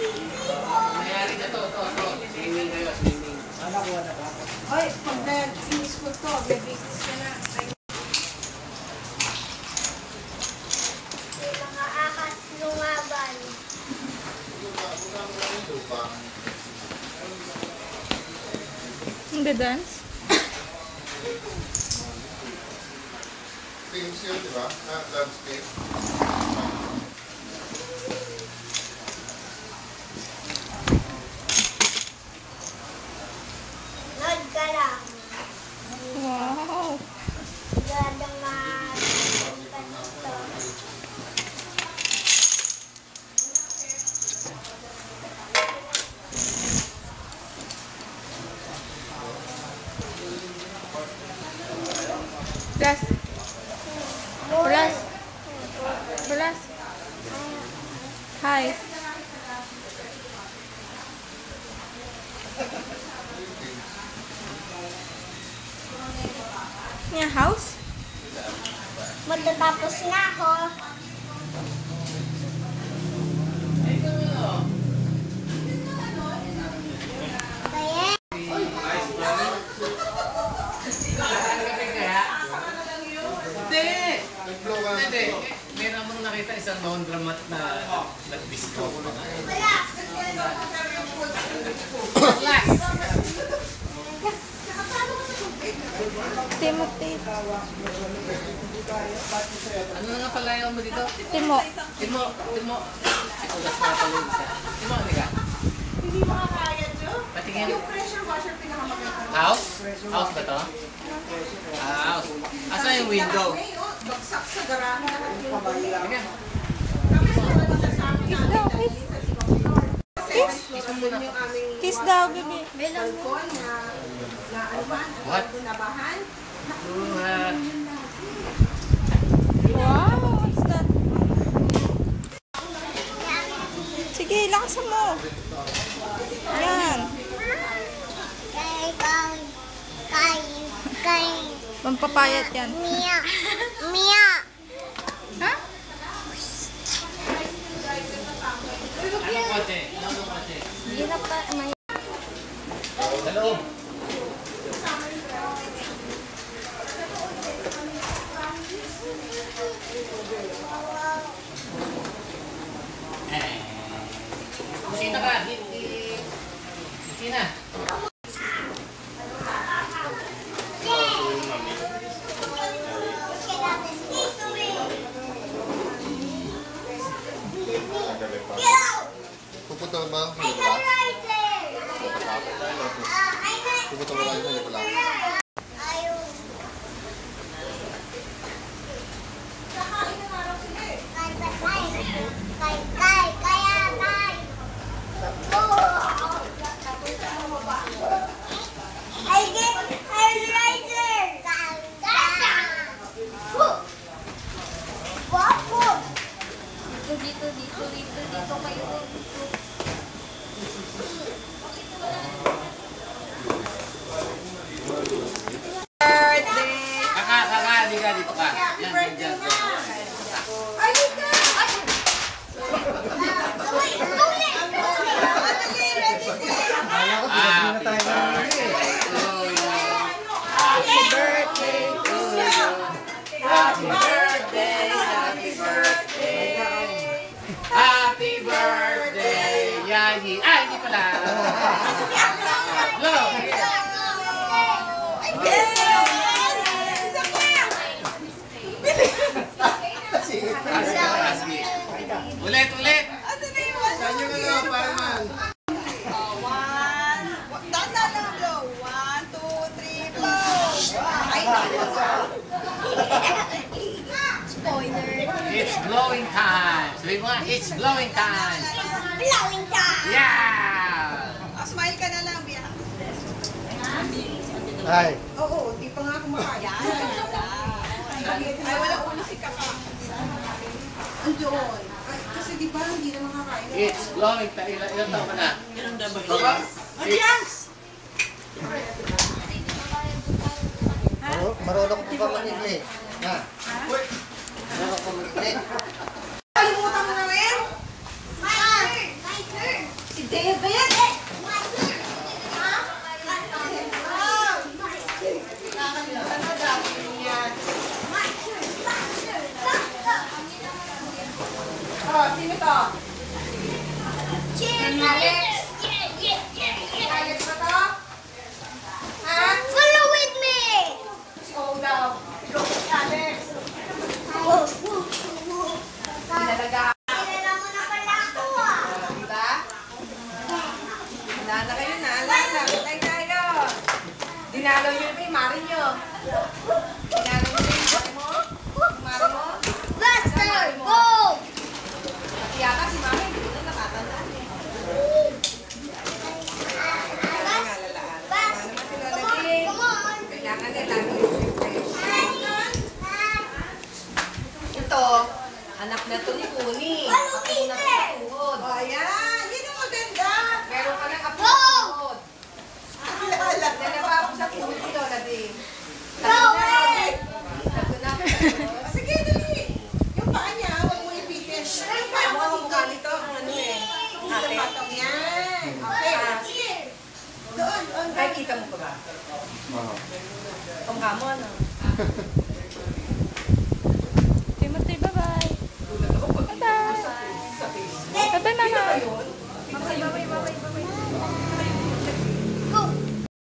Mayari na to. Swimming kayo, swimming. Nakuha na ba? Oy, pag na-finish ko to, be-business ka na. May mga akas lumaban. Nag-dance? Things yun, di ba? Landscape. Nod ka lang. Wow! Gadang ka nito. Plus. Plus. Plus. Hi. Yung house? Matatapos na ako. Kaya, Hindi. Meron mong nakita isang laundromat na nag-discount. Timothy. Ano na nga pala yung mo dito? Timo. Timo. Ugas na pala yung isa. Timo, halika. Hindi makakaya, Jo. Patingin. Yung pressure washer pinakamaganda. House? House ba to? House. Asan yung window? Bagsak sa garahe. Halika. Kiss daw, kiss. Kiss mo muna. Kiss daw, baby. Balkon na What? nabahan. Wow, what's that? Sige, lakasan mo. Yan. kay, Pampapayat yan. Mia. Mia. Ha? Anong kotse? Anong kotse? Hirap pa, may... Sa loob. Sino ka? Sino? Pupunta ba? Pupunta ba kayo? Hindi pala. Dito kayo. Kaka, halika dito ka. Yan, dyan. Happy birthday to you. Happy birthday, happy birthday. Happy birthday, Yagi. Ay, hindi pala. Hello. Ulit. Saan yung ano, Parman? 1, 2, 3, blow! Ay, Spoiler. It's blowing time. Sabi mo nga, it's blowing time. Blowing time. Yeah! smile ka na lang, Bia. Ay. Oo, di pa nga kumakaya. Ay, wala ulo si Kaka. Andoon. Kasi di ba, hindi na makakain. It's blowing time. Ilan taon ka na? Adios! Marunong ko pa manigli. Na. Marunong ko Kalimutan mo na rin? My turn. Si David? Ha? Nakakalimutan na dati yan. Oh, sino to? Alex? Alex ba to? Ha? Follow with me. Ikaw daw. Ikaw si Alex. Pinalaga. Kilala mo na pala ako ah. Diba? Wala na kayo na. Alala. Tay tayo. Dinalo nyo na ba yung mari nyo? Dinalo nyo na yung mari mo? Yung mari mo? Buster, go. Pati yata si mami. Hindi ko na natatandaan eh. Kailangan nga lalaan. Ano naman sila lagi? Come on. Kailangan nila lagi yung refresh. Ito, anak na to ni Kuni. Follow me, Ako na sir. tuhod. O, ayan. Yun ang maganda. Meron ka ng apo Go! sa tuhod. Alala. Dala pa ako sa tuhod ito, Ladi.